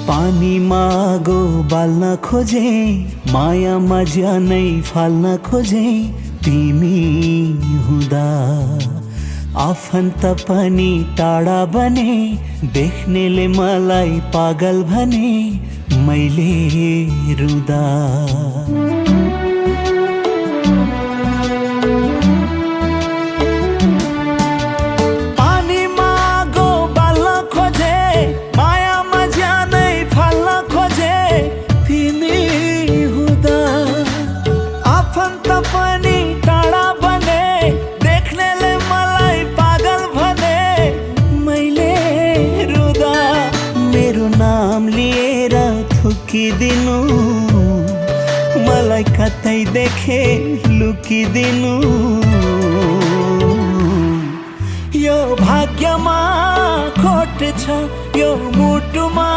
पानीमा आगो बाल्न खोजे, मायामा ज्यानै फाल्न खोजे। तिमी हुँदा आफन्त पनि टाढा बने, देख्नेले मलाई पागल भने मैले रुँदा। पानीमा आगो बाल्न खोजे, मायामा ज्यानै फाल्न खोजे। तिमी हुँदा आफन्त पनि टाढा बने, देख्नेले मलाई पागल भने मैले रुँदा। मेरो नाम लिएर थुकिदिनु, मलाई कतै देखे लुकिदिनु। यो भाग्यमा खोट छ, यो मुटुमा